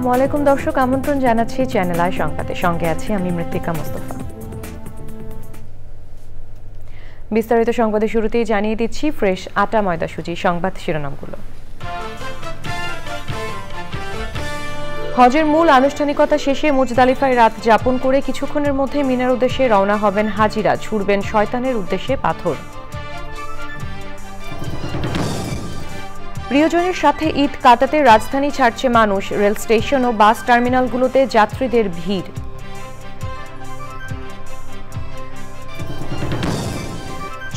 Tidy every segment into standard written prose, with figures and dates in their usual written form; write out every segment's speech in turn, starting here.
আসসালামু আলাইকুম দর্শক, আমন্ত্রণ জানাচ্ছি চ্যানেল আই সংবাদে। সঙ্গে আছি আমি মৃত্তিকা মোস্তফা। বিস্তারিত সংবাদের শুরুতেই জানিয়ে দিচ্ছি ফ্রেশ আটা ময়দা সুজি সংবাদ শিরোনামগুলো। হজের মূল আনুষ্ঠানিকতা শেষে মুজদালিফায় রাত যাপন করে কিছুক্ষণের মধ্যে মিনার উদ্দেশ্যে রওনা হবেন হাজিরা, ছুড়বেন শয়তানের উদ্দেশ্যে পাথর। প্রিয়জনের সাথে ঈদ কাটাতে রাজধানী ছাড়ছে মানুষ, রেল স্টেশন ও বাস টার্মিনালগুলোতে যাত্রীদের ভিড়।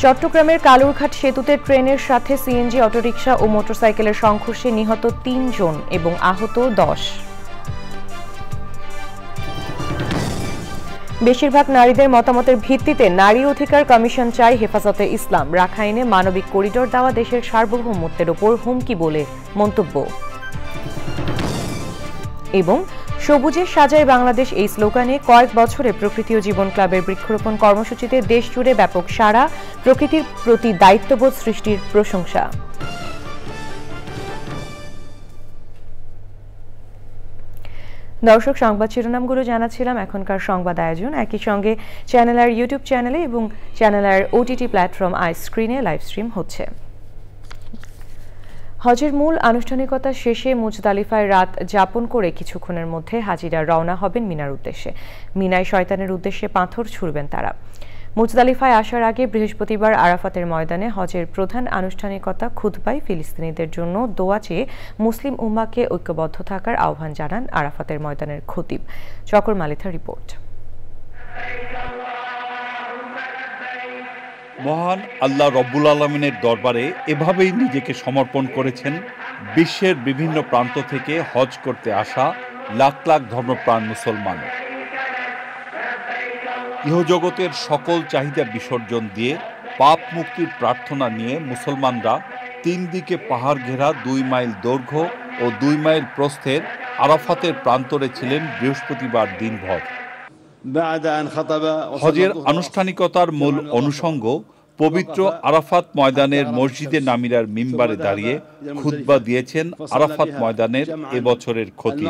চট্টগ্রামের কালুরঘাট সেতুতে ট্রেনের সাথে সিএনজি অটোরিকশা ও মোটরসাইকেলের সংঘর্ষে নিহত ৩ জন এবং আহত ১০। বেশিরভাগ নারীদের মতামতের ভিত্তিতে নারী অধিকার কমিশন চায় হেফাজতে ইসলাম, রাখাইনে মানবিক করিডোর দেওয়া দেশের সার্বভৌমত্বের ওপর হুমকি বলে মন্তব্য। এবং সবুজের সাজায় বাংলাদেশ এই স্লোগানে কয়েক বছরে প্রকৃতি ও জীবন ক্লাবের বৃক্ষরোপণ কর্মসূচিতে দেশ জুড়ে ব্যাপক সাড়া, প্রকৃতির প্রতি দায়িত্ববোধ সৃষ্টির প্রশংসা। দর্শক, সংবাদ শিরোনামগুলো জানাচ্ছিলাম, এখনকার সংবাদ আয়োজন একই সঙ্গে চ্যানেল আর ইউটিউব চ্যানেলে এবং চ্যানেল আর ওটিটি প্ল্যাটফর্ম আই স্ক্রিনে লাইভ স্ট্রিম হচ্ছে। হজের মূল আনুষ্ঠানিকতা শেষে মুজদালিফায় রাত যাপন করে কিছুক্ষণের মধ্যে হাজিরা রওনা হবেন মিনার উদ্দেশ্যে। মিনায় শয়তানের উদ্দেশ্যে পাথর ছুড়বেন তারা। মুজদালিফায় আসার আগে বৃহস্পতিবার আরাফাতের ময়দানে হজের প্রধান আনুষ্ঠানিকতা খুতবায় ফিলিস্তিনিদের জন্য দোয়া চেয়ে মুসলিম উম্মাহকে ঐক্যবদ্ধ থাকার আহ্বান জানান আরাফাতের ময়দানের খতিব। চকর মালিথা রিপোর্ট। মহান আল্লাহ রব্বুল আলামিনের দরবারে এভাবেই নিজেকে সমর্পণ করেছেন বিশ্বের বিভিন্ন প্রান্ত থেকে হজ করতে আসা লাখ লাখ ধর্মপ্রাণ মুসলমান। ইহজগতের সকল চাহিদা বিসর্জন দিয়ে পাপ মুক্তির প্রার্থনা নিয়ে মুসলমানরা 3 দিকে পাহাড় ঘেরা 2 মাইল দৈর্ঘ্য ও 2 মাইল প্রস্থের আরাফাতের প্রান্তরে ছিলেন বৃহস্পতিবার দিনভর। হজের আনুষ্ঠানিকতার মূল অনুষঙ্গ পবিত্র আরাফাত ময়দানের মসজিদে নামিরার মিম্বারে দাঁড়িয়ে খুতবা দিয়েছেন আরাফাত ময়দানের এবছরের খতিব।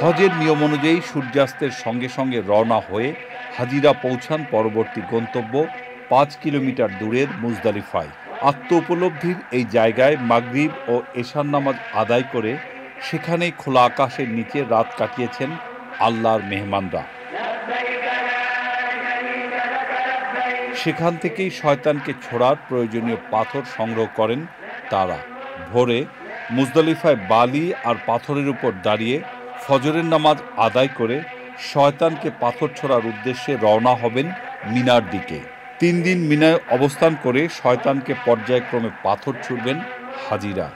হজের নিয়ম অনুযায়ী সূর্যাস্তের সঙ্গে সঙ্গে রওনা হয়ে হাজিরা পৌঁছান পরবর্তী গন্তব্য 5 কিলোমিটার দূরের মুজদালিফায়। আত্ম উপলব্ধির এই জায়গায় মাগরিব ও এশার নামাজ আদায় করে সেখানেই খোলা আকাশের নিচে রাত কাটিয়েছেন আল্লাহর মেহমানরা। সেখান থেকেই শয়তানকে ছোড়ার প্রয়োজনীয় পাথর সংগ্রহ করেন তারা। ভোরে মুজদালিফায় বালি আর পাথরের উপর দাঁড়িয়ে ফজরের নামাজ আদায় করে শয়তানকে পাথর ছোড়ার উদ্দেশ্যে রওনা হবেন মিনার দিকে। 3 দিন মিনায় অবস্থান করে শয়তানকে পর্যায়ক্রমে পাথর ছুড়বেন হাজিরা।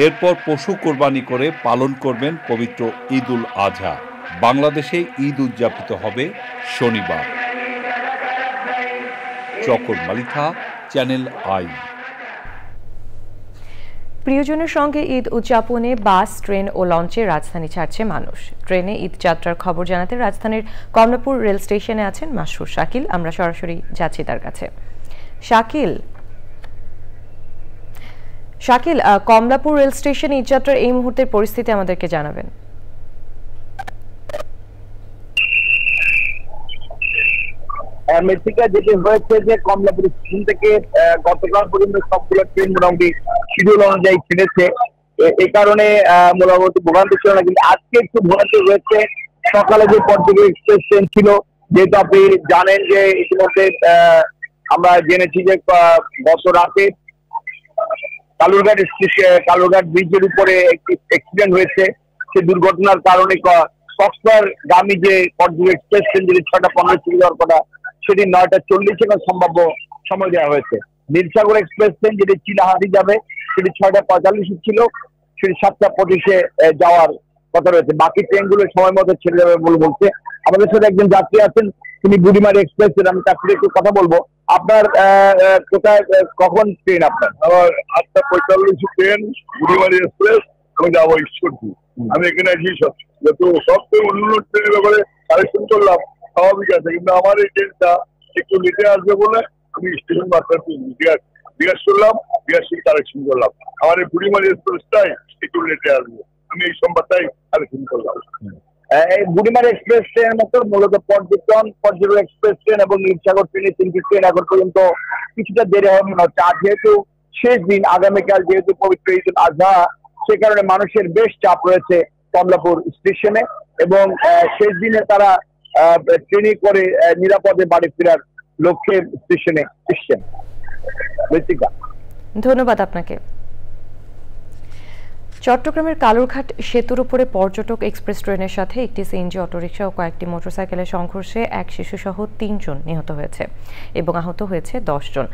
এরপর পশু কোরবানি করে পালন করবেন পবিত্র ঈদ উল আজহা। বাংলাদেশে ঈদ উদযাপিত হবে শনিবার। চকর মালিথা, চ্যানেল আই। প্রিয়জনের সঙ্গে ঈদ উদযাপনে বাস, ট্রেন ও লঞ্চে রাজধানী ছাড়ছে মানুষ। ট্রেনে ঈদ যাত্রার খবর জানাতে রাজধানীর কমলাপুর রেল স্টেশনে আছেন মাসরুর শাকিল। আমরা সরাসরি যাচ্ছি তার কাছে। শাকিল, কমলাপুর রেল স্টেশনে ঈদ যাত্রার এই মুহূর্তের পরিস্থিতি আমাদেরকে জানাবেন। মেট্রিকা যেটি হয়েছে যে কমলাপুর স্টেশন থেকে গতকাল পর্যন্ত সবগুলো ট্রেন মোটামুটি শিডিউল অনুযায়ী ছেড়েছে। এই কারণে মোটামুটি ভোগান্তি ছিল না, কিন্তু আজকে একটু ভোগান্তি রয়েছে। সকালে যে পর্যটক এক্সপ্রেস ট্রেন ছিল, যেহেতু আপনি জানেন যে ইতিমধ্যে আমরা জেনেছি যে গত রাতে কালুরঘাট ব্রিজের উপরে একটি অ্যাক্সিডেন্ট হয়েছে। সেই দুর্ঘটনার কারণে কক্সবাজারগামী যে পর্যটক এক্সপ্রেস ট্রেন যেটি 6:15 ছিল যাওয়ার কথা, সেটি 9:40 সম্ভাব্য সময় দেওয়া হয়েছে। নীলসাগর এক্সপ্রেস ট্রেন যেটি চিলাহাটি যাবে সেটি 6:45 ছিল, সেটি 7:25 যাওয়ার কথা রয়েছে। বাকি ট্রেনগুলো সময় মতো ছেড়ে যাবে বলে বলছে। আমাদের সাথে একজন যাত্রী আছেন, তিনি বুড়িমারি এক্সপ্রেস ট্রেন, আমি তার সাথে একটু কথা বলবো। আপনার কোথায় কখন ট্রেন? আপনার 8:45 ট্রেন বুড়িমারি এক্সপ্রেস, আমি যাবো ঈশ্বরদী। আমি এখানে আছি সব অন্য ট্রেনের ব্যাপারে কালেকশন করলাম, স্বাভাবিক আছে, কিন্তু আমার এই ট্রেনটা একটু লেটে আসবে বলে আমি স্টেশন মাস্টার নিতে আসছি। জিজ্ঞাসা করলাম, জিজ্ঞাসা কালেকশন করলাম। আমার এই বুড়িমারি এক্সপ্রেসটাই একটু লেটে আসবে, আমি এই সংবাদটাই কালেকশন করলাম। এই বুড়িমারি এক্সপ্রেস ট্রেনের মতো মূলত পর্যটন এক্সপ্রেস ট্রেন এবং নীলসাগর ট্রেনের 3টি ট্রেন এখন পর্যন্ত কিছুটা দেরি হবে মনে হচ্ছে। আর যেহেতু শেষ দিন, আগামীকাল যেহেতু পবিত্র ঈদ উল আজহা, সে কারণে মানুষের বেশ চাপ রয়েছে কমলাপুর স্টেশনে এবং শেষ দিনে তারা ট্রেনে করে নিরাপদে বাড়ি ফেরার লক্ষ্যে স্টেশনে এসছেন। ধন্যবাদ আপনাকে। চট্টগ্রামের কালুরঘাট সেতুর উপরে পর্যটক এক্সপ্রেস ট্রেনের সাথে একটি সিএনজি অটোরিকশা ও কয়েকটি মোটরসাইকেলের সংঘর্ষে এক শিশুসহ 3 জন নিহত হয়েছে এবং আহত হয়েছে 10 জন।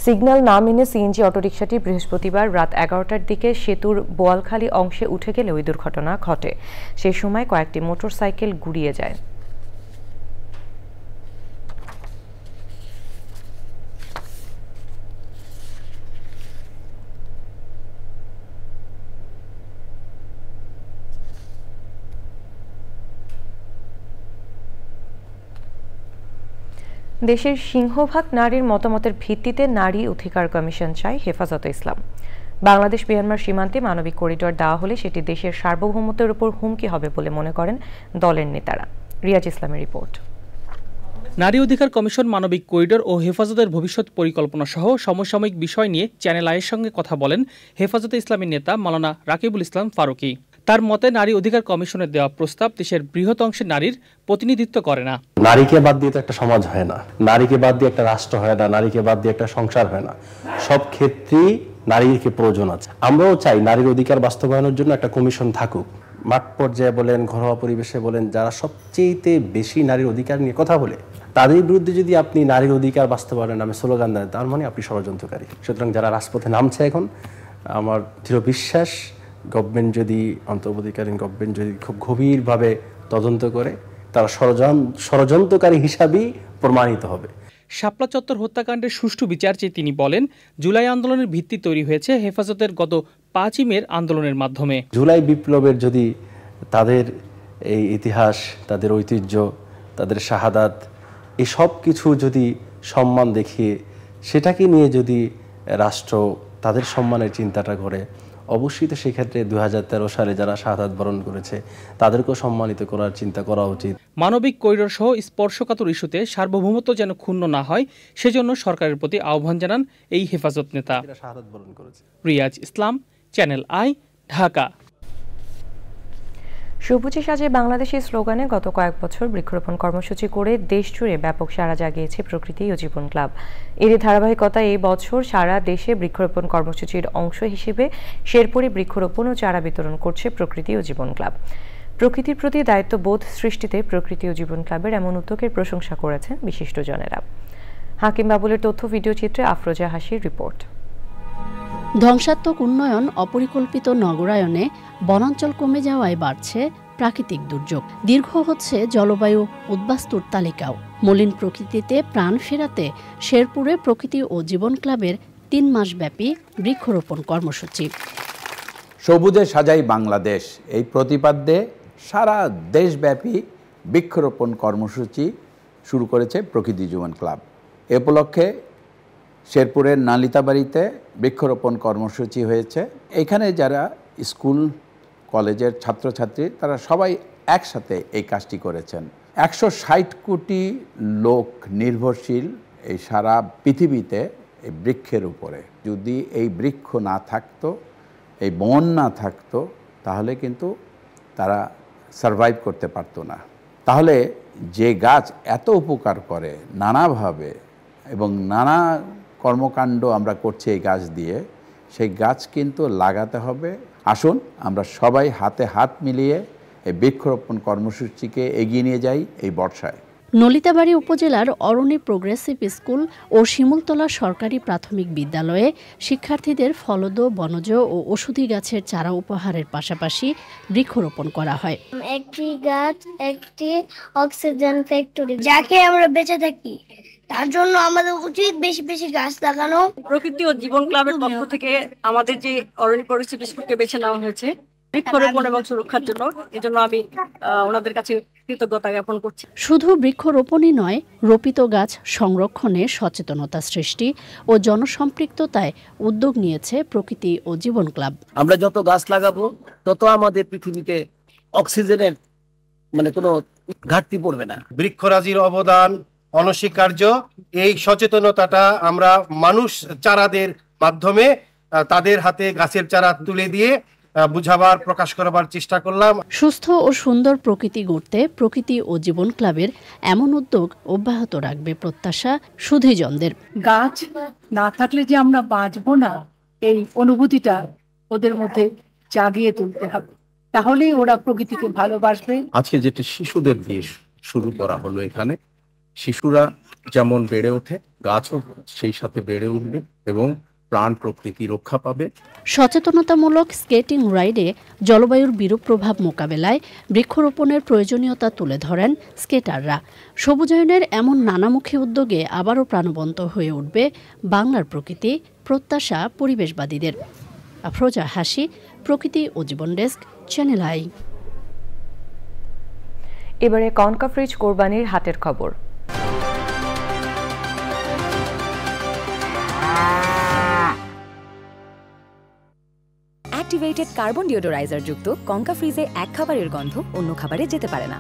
সিগন্যাল না মেনে সিএনজি অটোরিকশাটি বৃহস্পতিবার রাত 11টার দিকে সেতুর বোয়ালখালী অংশে উঠে গেলে ওই দুর্ঘটনা ঘটে। সেই সময় কয়েকটি মোটরসাইকেল গুড়িয়ে যায়। দেশের সিংহভাগ নারীর মতামতের ভিত্তিতে নারী অধিকার কমিশন চায় হেফাজতে ইসলাম। বাংলাদেশ মিয়ানমার সীমান্তে মানবিক করিডোর দেওয়া হলে সেটি দেশের সার্বভৌমত্বের উপর হুমকি হবে বলে মনে করেন দলের নেতারা। রিয়াজ ইসলামের রিপোর্ট। নারী অধিকার কমিশন মানবিক করিডোর ও হেফাজতের ভবিষ্যৎ পরিকল্পনা সহ সমসাময়িক বিষয় নিয়ে চ্যানেল আইয়ের সঙ্গে কথা বলেন হেফাজতে ইসলামের নেতা মাওলানা রাকিবুল ইসলাম ফারুকী। তার মতে নারী অধিকার কমিশনের দেওয়া প্রস্তাব দেশের বৃহৎ অংশের নারীর প্রতিনিধিত্ব করে না। নারীকে বাদ দিয়ে তো একটা সমাজ হয় না, নারীকে বাদ দিয়ে একটা রাষ্ট্র হয় না, নারীকে বাদ দিয়ে একটা সংসার হয় না। সব ক্ষেত্রেই নারীকে প্রয়োজন আছে। আমরাও চাই নারীর অধিকার বাস্তবায়নের জন্য একটা কমিশন থাকুক। মাঠ পর্যায়ে বলেন, ঘরোয়া পরিবেশে বলেন, যারা সবচেয়ে বেশি নারীর অধিকার নিয়ে কথা বলে তাদের বিরুদ্ধে যদি আপনি নারীর অধিকার বাস্তবায়নের নামে স্লোগান দেন, তার মানে আপনি ষড়যন্ত্রকারী। সুতরাং যারা রাজপথে নামছে এখন, আমার দৃঢ় বিশ্বাস গভর্নমেন্ট যদি, অন্তর্বর্তীকালীন গভর্নমেন্ট যদি খুব গভীরভাবে তদন্ত করে, তারা ষড়যন্ত্রকারী হিসাবেই প্রমাণিত হবে। শাপলা চত্বর হত্যাকাণ্ডের সুষ্ঠু বিচার চেয়ে তিনি বলেন, জুলাই আন্দোলনের ভিত্তি তৈরি হয়েছে হেফাজতের গত 5ই মের আন্দোলনের মাধ্যমে। জুলাই বিপ্লবের যদি তাদের এই ইতিহাস, তাদের ঐতিহ্য, তাদের শাহাদাত, এই সব কিছু যদি সম্মান দেখিয়ে সেটাকে নিয়ে যদি রাষ্ট্র তাদের সম্মানের চিন্তাটা করে, অবশ্যই তো সেক্ষেত্রে 2013 সালে যারা শাহাদাত বরণ করেছে তাদেরকেও সম্মানিত করার চিন্তা করা উচিত। মানবিক করিডোর সহ স্পর্শকাতর ইস্যুতে সার্বভৌমত্ব যেন ক্ষুণ্ণ না হয়, সেজন্য সরকারের প্রতি আহ্বান জানান এই হেফাজত নেতা। রিয়াজ ইসলাম, চ্যানেল আই, ঢাকা। সবুজে সাজে বাংলাদেশের স্লোগানে গত কয়েক বছর বৃক্ষরোপণ কর্মসূচি করে দেশ জুড়ে ব্যাপক সাড়া জাগিয়েছে প্রকৃতি ও জীবন ক্লাব। এরই ধারাবাহিকতায় এই বছর সারা দেশে বৃক্ষরোপণ কর্মসূচির অংশ হিসেবে শেরপুরে বৃক্ষরোপণ ও চারা বিতরণ করছে প্রকৃতি ও জীবন ক্লাব। প্রকৃতির প্রতি দায়িত্ববোধ সৃষ্টিতে প্রকৃতি ও জীবন ক্লাবের এমন উদ্যোগের প্রশংসা করেছেন বিশিষ্টজনেরা। হাকিম বাবুলের তথ্য ভিডিও চিত্রে আফরোজা হাসির রিপোর্ট। ধ্বংসাত্মক উন্নয়ন, অপরিকল্পিত নগরায়নে বনাঞ্চল কমে যাওয়ায় বাড়ছে প্রাকৃতিক দুর্যোগ। দীর্ঘ হচ্ছে জলবায়ু উদ্বাস্তুর তালিকাও। মলিন প্রকৃতিতে প্রাণ ফেরাতে শেরপুরে প্রকৃতি ও জীবন ক্লাবের 3 মাসব্যাপী বৃক্ষরোপণ কর্মসূচি। সবুজে সাজাই বাংলাদেশ এই প্রতিপাদ্যে সারা দেশব্যাপী বৃক্ষরোপণ কর্মসূচি শুরু করেছে প্রকৃতি জীবন ক্লাব। এ উপলক্ষে শেরপুরের নালিতাবাড়িতে বৃক্ষরোপণ কর্মসূচি হয়েছে। এখানে যারা স্কুল কলেজের ছাত্রছাত্রী তারা সবাই একসাথে এই কাজটি করেছেন। 160 কোটি লোক নির্ভরশীল এই সারা পৃথিবীতে এই বৃক্ষের উপরে। যদি এই বৃক্ষ না থাকতো, এই বন না থাকতো, তাহলে কিন্তু তারা সারভাইভ করতে পারতো না। তাহলে যে গাছ এত উপকার করে নানাভাবে এবং নানা কর্মকাণ্ড আমরা করছি এই গাছ দিয়ে, সেই গাছ কিন্তু লাগাতে হবে। আসুন আমরা সবাই হাতে হাত মিলিয়ে এই বৃক্ষরোপণ কর্মসূচিকে এগিয়ে নিয়ে যাই এই বর্ষায়। নলিতাবাড়ী উপজেলার অরণি প্রোগ্রেসিভ স্কুল ও শিমুলতলা সরকারি প্রাথমিক বিদ্যালয়ে শিক্ষার্থীদের ফলদ, বনজ ও ওষুধি গাছের চারা উপহারের পাশাপাশি বৃক্ষরোপণ করা হয়। একটি গাছ একটি অক্সিজেন ফ্যাক্টরি, যাকে আমরা বেঁচে থাকি, তার জন্য আমাদের উচিত বেশি বেশি গাছ লাগানো। প্রকৃতি ও জীবন ক্লাবের পক্ষ থেকে আমাদের যে অরণ্য পরিস্থিতি স্কুলকে বেছে নেওয়া হয়েছে বৃক্ষরোপণ এবং সুরক্ষার জন্য, এজন্য আমি ওনাদের কাছে কৃতজ্ঞতা জ্ঞাপন করছি। শুধু বৃক্ষরোপণই নয়, রোপিত গাছ সংরক্ষণে সচেতনতা সৃষ্টি ও জনসম্পৃক্ততায় উদ্যোগ নিয়েছে প্রকৃতি ও জীবন ক্লাব। আমরা যত গাছ লাগাবো তত আমাদের পৃথিবীতে অক্সিজেনের কোনো ঘাটতি পড়বে না। বৃক্ষরাজির অবদান অনস্বীকার্য। এই সচেতনতাটা আমরা মানুষ চারাদের মাধ্যমে তাদের হাতে গাছের চারা তুলে দিয়ে বুঝাবার প্রকাশ করবার চেষ্টা করলাম। সুস্থ ও সুন্দর প্রকৃতি গড়তে প্রকৃতি ও জীবন ক্লাবের এমন উদ্যোগ অব্যাহত রাখবে প্রত্যাশা সুধীজনদের। গাছ না থাকলে যে আমরা বাঁচবো না, এই অনুভূতিটা ওদের মধ্যে জাগিয়ে তুলতে হবে, তাহলেই ওরা প্রকৃতিকে ভালোবাসবে। আজকে যেটা শিশুদের দিয়ে শুরু করা হলো, এখানে শিশুরা যেমন বেড়ে ওঠে, গাছও সেই সাথে বেড়ে উঠবে এবং প্রাণ প্রকৃতি রক্ষা পাবে। সচেতনতামূলক স্কেটিং রাইডে জলবায়ুর বিরূপ প্রভাব মোকাবেলায় বৃক্ষরোপণের প্রয়োজনীয়তা তুলে ধরেন স্কেটাররা। সবুজায়নের এমন নানামুখী উদ্যোগে আবারও প্রাণবন্ত হয়ে উঠবে বাংলার প্রকৃতি, প্রত্যাশা পরিবেশবাদীদের। আফরোজা হাসি, প্রকৃতি ও জীবন ডেস্ক, চ্যানেল আই। এবারে কনকা ফ্রিজ কোরবানির হাটের খবর। অ্যাক্টিভেটেড কার্বন ডিওডোরাইজার যুক্ত কনকা ফ্রিজে এক খাবারের গন্ধ অন্য খাবারে যেতে পারে না।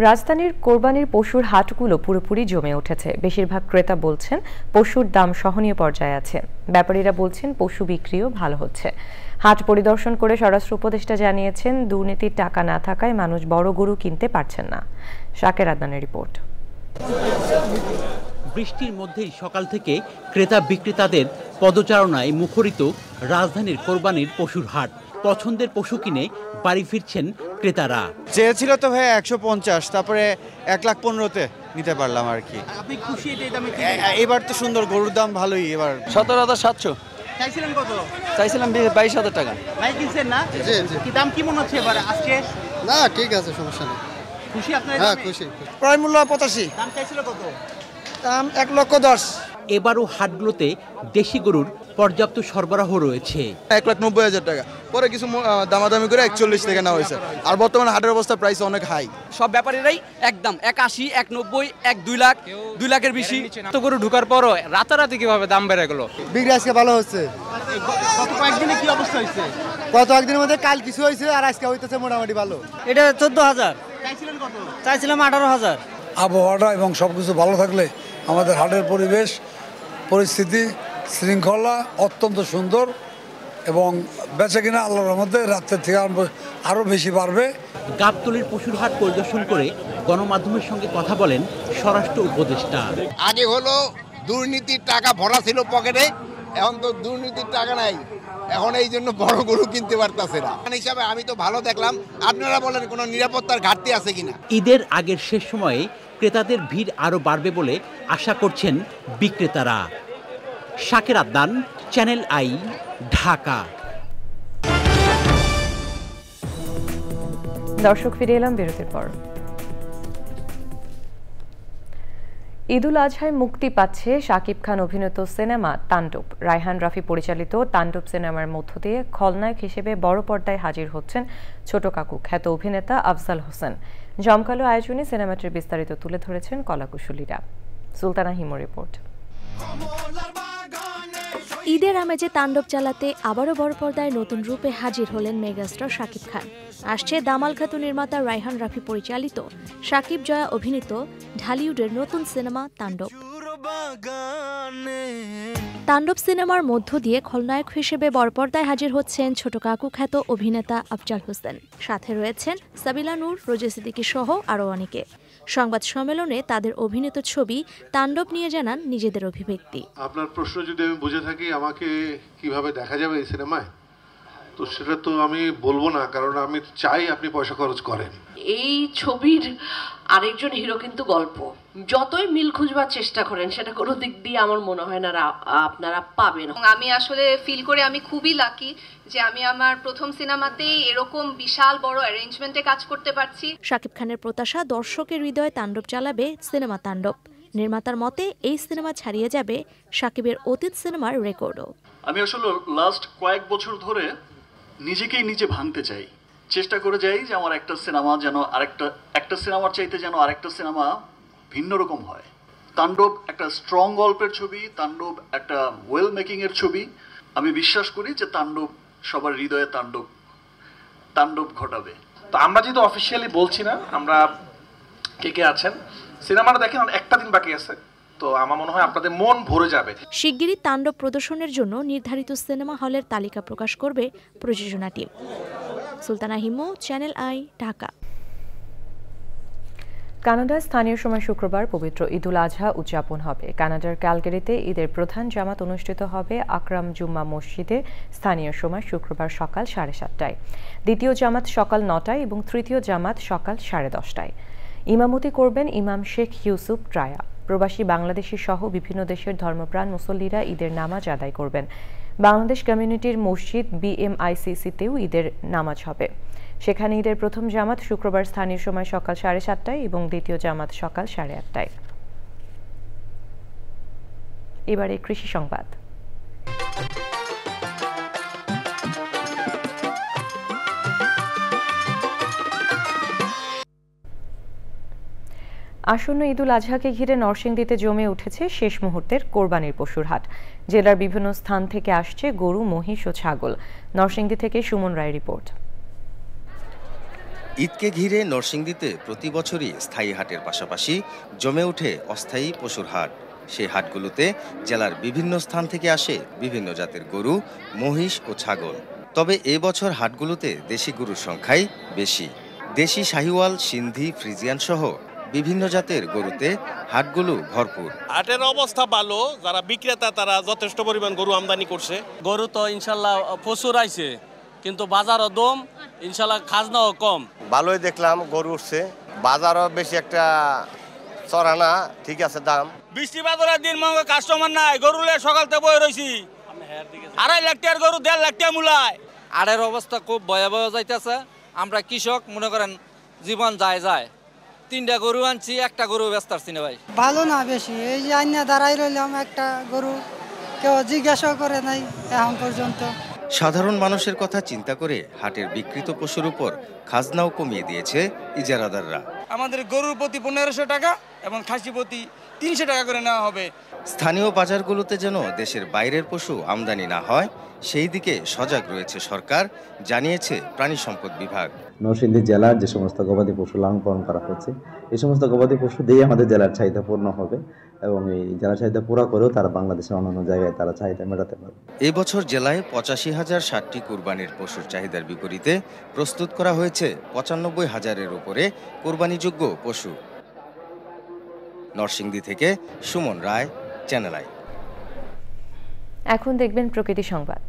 রাজধানীর কোরবানির পশুর হাটগুলো পুরোপুরি জমে উঠেছে। বেশিরভাগ ক্রেতা বলছেন পশুর দাম সহনীয় পর্যায়ে আছে। ব্যাপারীরা বলছেন পশু বিক্রিও ভালো হচ্ছে। হাট পরিদর্শন করে স্বরাষ্ট্র উপদেষ্টা জানিয়েছেন দুর্নীতির টাকা না থাকায় মানুষ বড় গরু কিনতে পারছেন না। শাকের আদনানের রিপোর্ট। বৃষ্টির মধ্যেই সকাল থেকে ক্রেতা বিক্রেতাদের পদচারণায় মুখরিত রাজধানীর কোরবানির পশুর হাট। পছন্দের পশু কিনে বাড়ি ফিরছেন ক্রেতারা। চেয়েছিল তো ভাই 150, তারপরে 1,15,000-তে নিতে পারলাম আর কি। আপনি খুশি এই দামে? এবার তো সুন্দর, গরুর দাম ভালোই। এবার 17,700 চাইছিলেন। কত চাইছিলাম? 22,000 টাকা। ভাই কিনছেন না? কি দাম কি মনে হচ্ছে এবার আজকে? না ঠিক আছে, সমস্যা নেই। খুশি আপনারা? হ্যাঁ খুশি। প্রায় মূল্য 85। দাম চাইছিল কত? দাম 1,10,000। এবারও হাটগুলোতে দেশি গরুর পর্যাপ্ত সরবরাহ রয়েছে। 1,90,000 টাকা, পরে কিছু দামাদামি করে 41 থেকে নেওয়া হয়েছে। আর বর্তমানে হাটের অবস্থা প্রাইস অনেক হাই। সব ব্যাপারীরাই একদম 81, 190, 2 লাখ, 2 লাখের বেশি। তো গরু ঢুকার পরও রাতারাতি কিভাবে দাম বেড়ে গেল? বিক্রি আজকে ভালো হচ্ছে। গত কয়েকদিনে কি অবস্থা হয়েছে? গত একদিনের মধ্যে কাল কিছু হয়েছে, আর আজকে হইতেছে মোটামুটি ভালো। এটা 14,000 চাইছিলেন কত? চাইছিলাম 18,000। আবহাওয়াটা এবং সবকিছু ভালো থাকলে আমাদের হাটের পরিবেশ পরিস্থিতি শৃঙ্খলা অত্যন্ত সুন্দর এবং বেচাকেনা আল্লাহর মধ্যে রাতের থেকে আরো বেশি বাড়বে। গাবতলীর পশুর হাট পরিদর্শন করে গণমাধ্যমের সঙ্গে কথা বলেন স্বরাষ্ট্র উপদেষ্টা। আগে হলো দুর্নীতির টাকা ভরা ছিল পকেটে, এখন তো দুর্নীতির টাকা নাই, এখন এই জন্য বড় গরু কিনতে পারতেছে না। হিসাবে আমি তো ভালো দেখলাম। আপনারা বলেন কোনো নিরাপত্তার ঘাটতি আছে কিনা? ঈদের আগের শেষ সময়ে ক্রেতাদের ভিড় আরো বাড়বে বলে আশা করছেন বিক্রেতারা। শাকের আদনান, চ্যানেল আই, ঢাকা। দর্শক, ফিরে এলাম বিরতির পর। ঈদুল আজহায় মুক্তি পাচ্ছে শাকিব খান অভিনীত সিনেমা তাণ্ডব। রায়হান রাফি পরিচালিত তাণ্ডব সিনেমার মধ্য দিয়ে খলনায়ক হিসেবে বড় পর্দায় হাজির হচ্ছেন ছোট কাকু খ্যাত অভিনেতা আফজাল হোসেন। জমকালো আয়োজনে সিনেমাটির বিস্তারিত তুলে ধরেছেন কলাকুশলীরা। সুলতানা হিমো রিপোর্ট। ঈদের আমেজে তাণ্ডব চালাতে আবারও বড় পর্দায় নতুন রূপে হাজির হলেন মেগাস্টার শাকিব খান। আসছে দামাল খাতু নির্মাতা রায়হান রাফি পরিচালিত, শাকিব জয়া অভিনীত ঢালিউডের নতুন সিনেমা তাণ্ডব। তাণ্ডব সিনেমার মধ্য দিয়ে খলনায়ক হিসেবে বড় পর্দায় হাজির হচ্ছেন ছোট কাকু খ্যাত অভিনেতা আফজাল হোসেন। সাথে রয়েছেন সাবিলা নূর, রোজে সিদ্দিকী সহ আরও অনেকে। সংবাদ সম্মেলনে তাদের অভিনীত ছবি তাণ্ডব নিয়ে জানান নিজেদের অভিব্যক্তি। আপনার প্রশ্ন যদি আমি বুঝে থাকি আমাকে কিভাবে দেখা যাবে এই সিনেমায়, তো সেটা তো আমি বলবো না, কারণ আমি চাই আপনি পয়সা খরচ করেন। এই ছবির আরেকজন হিরো কিন্তু গল্প, যতই মিল খুঁজবার চেষ্টা করেন সেটা কোনো দিক দিয়ে আমার মনে হয় না আপনারা পাবেন। আমি আসলে ফিল করে আমি খুবই লাকি যে আমি আমার প্রথম সিনেমাতেই এরকম বিশাল বড় অ্যারেঞ্জমেন্টে কাজ করতে পারছি। শাকিব খানের প্রত্যাশা দর্শকের হৃদয়ে তাণ্ডব চালাবে সিনেমা তাণ্ডব। নির্মাতার মতে এই সিনেমা ছাড়িয়ে যাবে শাকিবের অতীত সিনেমার রেকর্ডও। আমি আসলে লাস্ট কয়েক বছর ধরে নিজেকেই নিজে ভাঙতে চাই, চেষ্টা করে যাই যে আমার একটা সিনেমা যেন একটা সিনেমার চাইতে যেন আরেকটা সিনেমা ভিন্ন রকম হয়। তাণ্ডব একটা স্ট্রং গল্পের ছবি, তাণ্ডব একটা ওয়েল মেকিং এর ছবি। আমি বিশ্বাস করি যে তাণ্ডব সবার হৃদয়ে তাণ্ডব ঘটাবে। তো আমরা যেহেতু অফিসিয়ালি বলছি না আমরা কে কে আছেন, সিনেমাটা দেখেন একটা দিন বাকি আছে, তো আমার মনে হয় আপনাদের মন ভরে যাবে। শিগগিরই তাণ্ডব প্রদর্শনের জন্য নির্ধারিত সিনেমা হলের তালিকা প্রকাশ করবে প্রযোজনা team. Sultana Himu, channel I, Dhaka. কানাডায় স্থানীয় সময় শুক্রবার পবিত্র ঈদুল আজহা উদযাপন হবে। কানাডার ক্যালগারিতে ঈদের প্রধান জামাত অনুষ্ঠিত হবে আকরাম জুম্মা মসজিদে স্থানীয় সময় শুক্রবার সকাল 7:30টায়। দ্বিতীয় জামাত সকাল 9টায় এবং তৃতীয় জামাত সকাল 10:30টায়। ইমামতি করবেন ইমাম শেখ ইউসুফ ট্রায়া। প্রবাসী বাংলাদেশি সহ বিভিন্ন দেশের ধর্মপ্রাণ মুসল্লিরা ঈদের নামাজ আদায় করবেন। বাংলাদেশ কমিউনিটির মসজিদ BMICC-তেও ঈদের নামাজ হবে। সেখানে ঈদের প্রথম জামাত শুক্রবার স্থানীয় সময় সকাল 7:30টায় এবং দ্বিতীয় জামাত সকাল 8:30টায়। এবারে কৃষি সংবাদ। আসন্ন ঈদুল আজহাকে ঘিরে নরসিংদীতে জমে উঠেছে শেষ মুহূর্তের কোরবানির পশুর হাট। জেলার বিভিন্ন স্থান থেকে আসছে গরু, মহিষ ও ছাগল। নরসিংদী থেকে সুমন রায় রিপোর্ট। ঈদকে ঘিরে নরসিংদীতে প্রতি বছরই স্থায়ী হাটের পাশাপাশি জমে ওঠে অস্থায়ী পশুর হাট। সেই হাটগুলোতে জেলার বিভিন্ন স্থান থেকে আসে বিভিন্ন জাতের গরু, মহিষ ও ছাগল। তবে এবছর হাটগুলোতে দেশি গরুর সংখ্যাই বেশি। দেশি শাহিওয়াল, সিন্ধি, ফ্রিজিয়ান সহ বিভিন্ন জাতের গরুতে হাটগুলো ভরপুর। হাটের অবস্থা ভালো, যারা বিক্রেতা তারা যথেষ্ট পরিমাণ গরু আমদানি করছে। গরু তো ইনশাল্লাহ প্রচুর আইছে, কিন্তু বাজারও দম, ইনশাল্লাহ খাজনাও কম। ভালোই দেখলাম গরু উঠছে, বাজারও বেশি একটা চড়া না, ঠিক আছে দাম। বৃষ্টি বাজারের দিন মঙ্গ কাস্টমার নাই, গরু সকাল থেকে বয়ে রয়েছি। 2.5 লাখ টাকার গরু 1.5 লাখ টাকা মূলায়। হাটের অবস্থা খুব ভয়াবহ যাইতেছে। আমরা কৃষক, মনে করেন জীবন যায়। 3টা গরু আনছি, একটা গরু ব্যস্ত আসছি না ভাই। ভালো না বেশি, এই যে আইনা দাঁড়াই রইলাম, একটা গরু কেউ জিজ্ঞাসা করে নাই এখন পর্যন্ত। সাধারণ মানুষের কথা চিন্তা করে হাটের বিক্রিত পশুর উপর খাজনাও কমিয়ে দিয়েছে ইজারাদাররা। আমাদের গরুর প্রতি 1500 টাকা এবং খাসি প্রতি 300 টাকা করে নেওয়া হবে। স্থানীয় বাজারগুলোতে যেন দেশের বাইরের পশু আমদানি না হয় সেই দিকে সজাগ রয়েছে সরকার, জানিয়েছে প্রাণী সম্পদ বিভাগ। নরসিংদী জেলার যে সমস্ত গবাদি পশু লালন পালন করা হচ্ছে, এই সমস্ত গবাদি পশু দিয়ে আমাদের জেলার চাহিদা পূর্ণ হবে এবং এই জেলার চাহিদা পুরা করেও তারা বাংলাদেশের অন্যান্য জায়গায় তারা চাহিদা মেটাতে পারবে। এই বছর জেলায় 85,060টি কুরবানির পশুর চাহিদার বিপরীতে প্রস্তুত করা হয়েছে 95,000-এর উপরে কুরবানিযোগ্য পশু। নরসিংদী থেকে সুমন রায়, চ্যানেল আই। এখন দেখবেন প্রকৃতি সংবাদ।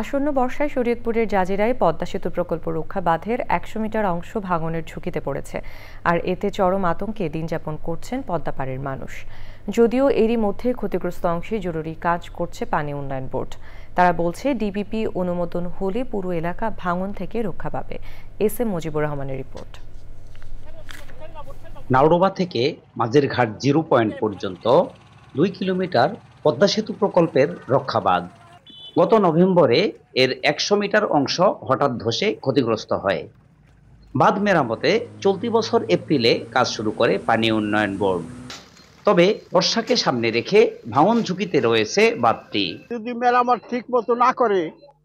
আসন্ন বর্ষায় শরীয়তপুরের জাজিরায় পদ্মা সেতু প্রকল্প রক্ষা বাঁধের 100 মিটার অংশ ভাঙনের ঝুঁকিতে পড়েছে, আর এতে চরম আতঙ্কে দিন যাপন করছেন পদ্মাপাড়ের মানুষ। যদিও এরই মধ্যে ক্ষতিগ্রস্ত অংশে জরুরি কাজ করছে পানি উন্নয়ন বোর্ড। তারা বলছে ডিপিপি অনুমোদন হলে পুরো এলাকা ভাঙন থেকে রক্ষা পাবে। এস এম মুজিবুর রহমানের রিপোর্ট। নাওডোবা থেকে মাঝের ঘাট 0 পয়েন্ট পর্যন্ত 2 কিলোমিটার পদ্মা সেতু প্রকল্পের রক্ষা বাঁধ। গত নভেম্বরে এর 100 মিটার অংশ হঠাৎ ধসে ক্ষতিগ্রস্ত হয়। বাঁধ মেরামতে চলতি বছর এপ্রিলে কাজ শুরু করে পানি উন্নয়ন বোর্ড। তবে বর্ষাকে সামনে রেখে ভাঙন ঝুঁকিতে রয়েছে বাঁধটি। যদি মেরামত ঠিক মতো না করে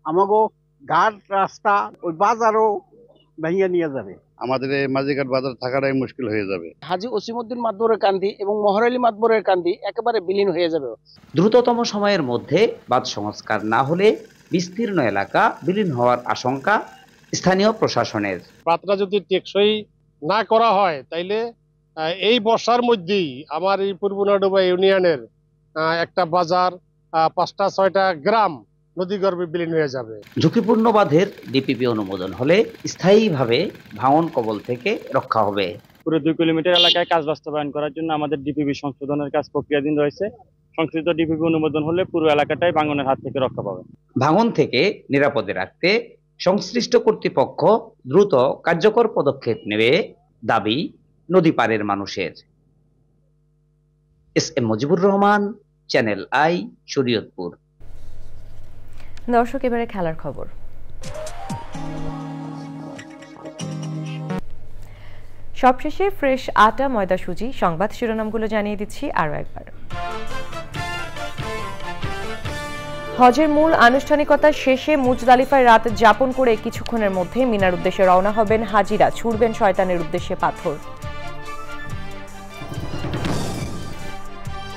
আমাগো ঘাট রাস্তা ওই বাজারও ভেঙে নিয়ে যাবে। আমাদের এই মাঝিঘাট বাজার থাকাটাই মুশকিল হয়ে যাবে। হাজী ওসিমউদ্দিন মাতবরের কান্দি এবং মহরালী মাতবরের কান্দি একেবারে বিলীন হয়ে যাবে। দ্রুততম সময়ের মধ্যে বাঁধ সংস্কার না হলে বিস্তীর্ণ এলাকা বিলীন হওয়ার আশঙ্কা স্থানীয় প্রশাসনের। বাঁধটা যদি টেকসই না করা হয় তাইলে এই বর্ষার মধ্যেই আমার এই পূর্ব নাওডোবা ইউনিয়নের একটা বাজার, 5টা-6টা গ্রাম নদীগর্ভে বিলীন হয়ে যাবে। ঝুঁকিপূর্ণ বাঁধের ডিপিপি অনুমোদন হলে স্থায়ীভাবে ভাঙন কবল থেকে রক্ষা হবে। পুরো 2 কিলোমিটার এলাকায় কাজ বাস্তবায়ন করার জন্য আমাদের ডিপিপি সংশোধনের কাজ প্রক্রিয়াধীন রয়েছে। সংশ্লিষ্ট ডিপিপি অনুমোদন হলে পুরো এলাকাটাই ভাঙনের হাত থেকে রক্ষা পাবে। ভাঙন থেকে নিরাপদে রাখতে সংশ্লিষ্ট কর্তৃপক্ষ দ্রুত কার্যকর পদক্ষেপ নেবে দাবি নদী পাড়ের মানুষের। SM Mujibur Rahman, channel I, Shariatpur. দর্শক, এবারে খেলার খবর। সবশেষে ফ্রেশ আটা, ময়দা, সুজি। সংবাদ শিরোনামগুলো জানিয়ে দিচ্ছি আরও একবার। হজের মূল আনুষ্ঠানিকতা শেষে মুজদালিফায় রাত যাপন করে কিছুক্ষণের মধ্যে মিনার উদ্দেশ্যে রওনা হবেন হাজিরা, ছুড়বেন শয়তানের উদ্দেশ্যে পাথর।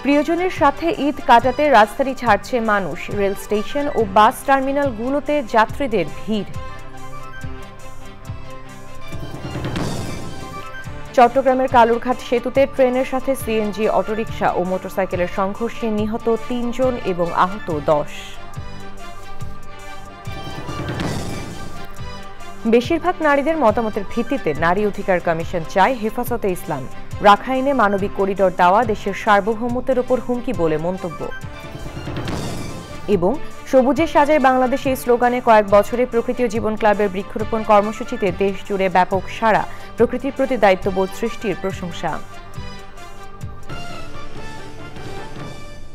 প্রিয়জনের সাথে ঈদ কাটাতে রাজধানী ছাড়ছে মানুষ, রেল স্টেশন ও বাস টার্মিনালগুলোতে যাত্রীদের ভিড়। চট্টগ্রামের কালুরঘাট সেতুতে ট্রেনের সাথে সিএনজি, অটোরিকশা ও মোটরসাইকেলের সংঘর্ষে নিহত ৩ জন এবং আহত ১০। বেশিরভাগ নারীদের মতামতের ভিত্তিতে নারী অধিকার কমিশন চায় হেফাজতে ইসলাম। রাখাইনে মানবিক করিডোর দেওয়া দেশের সার্বভৌমত্বের ওপর হুমকি বলে মন্তব্য। এবং সবুজে সাজায় বাংলাদেশ এই স্লোগানে কয়েক বছরে প্রকৃতি ও জীবন ক্লাবের বৃক্ষরোপণ কর্মসূচিতে দেশ জুড়ে ব্যাপক সাড়া, প্রকৃতির প্রতি দায়িত্ববোধ সৃষ্টির প্রশংসা।